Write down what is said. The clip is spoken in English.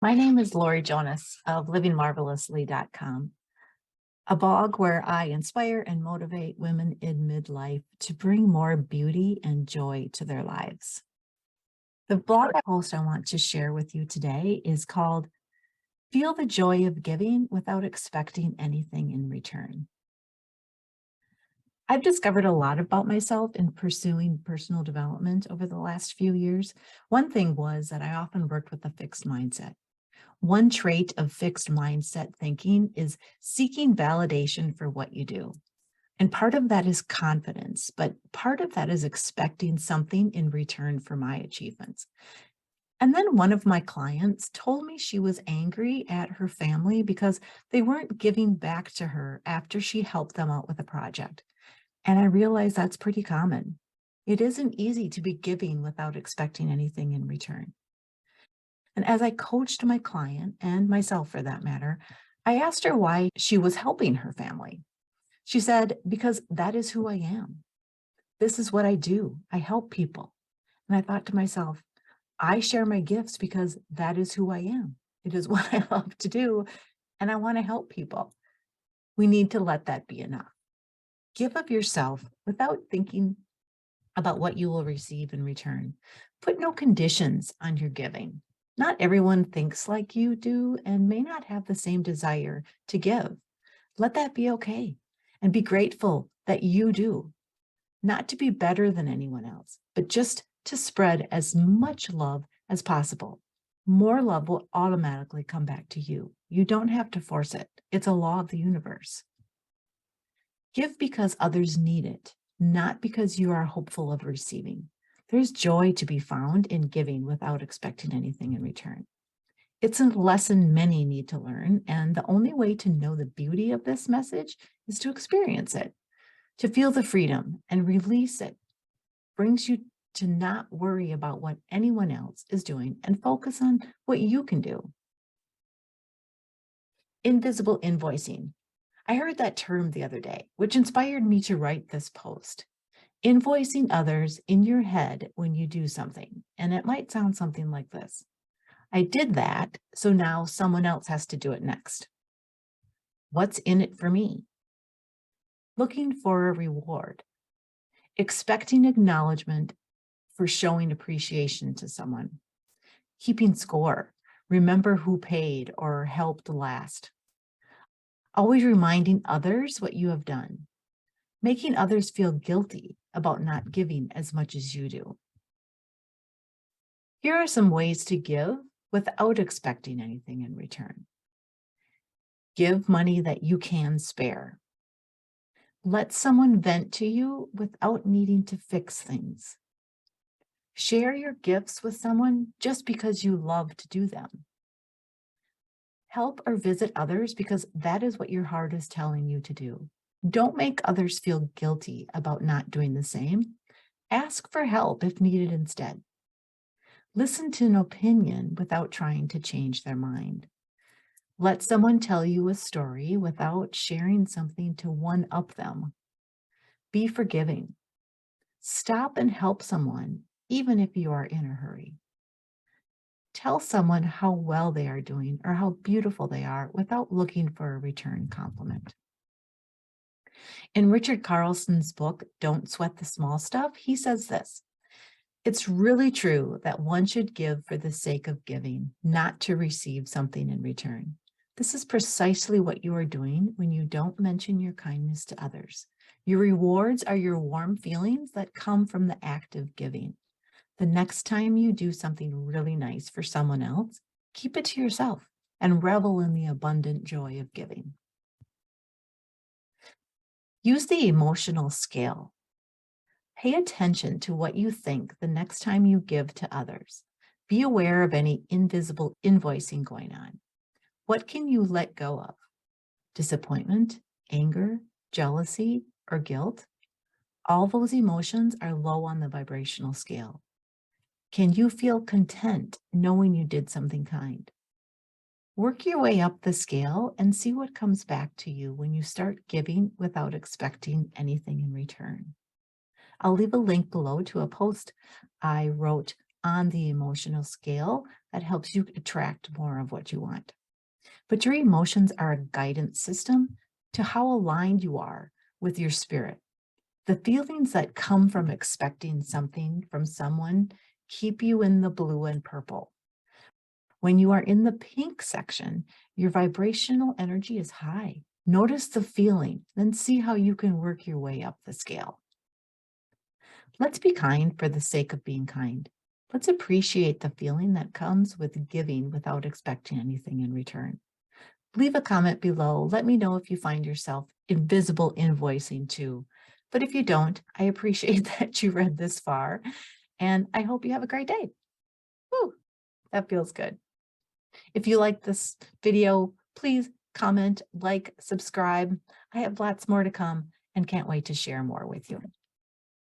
My name is Lori Jonas of livingmarvelously.com, a blog where I inspire and motivate women in midlife to bring more beauty and joy to their lives. The blog post I want to share with you today is called Feel the Joy of Giving Without Expecting Anything in Return. I've discovered a lot about myself in pursuing personal development over the last few years. One thing was that I often worked with a fixed mindset. One trait of fixed mindset thinking is seeking validation for what you do. And part of that is confidence, but part of that is expecting something in return for my achievements. And then one of my clients told me she was angry at her family because they weren't giving back to her after she helped them out with a project. And I realized that's pretty common. It isn't easy to be giving without expecting anything in return. And as I coached my client, and myself for that matter, I asked her why she was helping her family. She said, because that is who I am. This is what I do. I help people. And I thought to myself, I share my gifts because that is who I am. It is what I love to do, and I want to help people. We need to let that be enough. Give of yourself without thinking about what you will receive in return. Put no conditions on your giving. Not everyone thinks like you do and may not have the same desire to give. Let that be okay and be grateful that you do. Not to be better than anyone else, but just to spread as much love as possible. More love will automatically come back to you. You don't have to force it. It's a law of the universe. Give because others need it, not because you are hopeful of receiving. There's joy to be found in giving without expecting anything in return. It's a lesson many need to learn, and the only way to know the beauty of this message is to experience it, to feel the freedom and release it. Brings you to not worry about what anyone else is doing and focus on what you can do. Invisible invoicing. I heard that term the other day, which inspired me to write this post. Invoicing others in your head when you do something. And it might sound something like this. I did that, so now someone else has to do it next. What's in it for me? Looking for a reward. Expecting acknowledgement for showing appreciation to someone. Keeping score. Remember who paid or helped last. Always reminding others what you have done. Making others feel guilty about not giving as much as you do. Here are some ways to give without expecting anything in return. Give money that you can spare. Let someone vent to you without needing to fix things. Share your gifts with someone just because you love to do them. Help or visit others because that is what your heart is telling you to do. Don't make others feel guilty about not doing the same. Ask for help if needed instead. Listen to an opinion without trying to change their mind. Let someone tell you a story without sharing something to one-up them. Be forgiving. Stop and help someone, even if you are in a hurry. Tell someone how well they are doing or how beautiful they are without looking for a return compliment. In Richard Carlson's book, Don't Sweat the Small Stuff, he says this: it's really true that one should give for the sake of giving, not to receive something in return. This is precisely what you are doing when you don't mention your kindness to others. Your rewards are your warm feelings that come from the act of giving. The next time you do something really nice for someone else, keep it to yourself and revel in the abundant joy of giving. Use the emotional scale. Pay attention to what you think the next time you give to others. Be aware of any invisible invoicing going on. What can you let go of? Disappointment, anger, jealousy, or guilt? All those emotions are low on the vibrational scale. Can you feel content knowing you did something kind? Work your way up the scale and see what comes back to you when you start giving without expecting anything in return. I'll leave a link below to a post I wrote on the emotional scale that helps you attract more of what you want. But your emotions are a guidance system to how aligned you are with your spirit. The feelings that come from expecting something from someone keep you in the blue and purple. When you are in the pink section, your vibrational energy is high. Notice the feeling, then see how you can work your way up the scale. Let's be kind for the sake of being kind. Let's appreciate the feeling that comes with giving without expecting anything in return. Leave a comment below. Let me know if you find yourself invisible invoicing too. But if you don't, I appreciate that you read this far, and I hope you have a great day. Woo, that feels good. If you like this video, please comment, like, subscribe. I have lots more to come and can't wait to share more with you.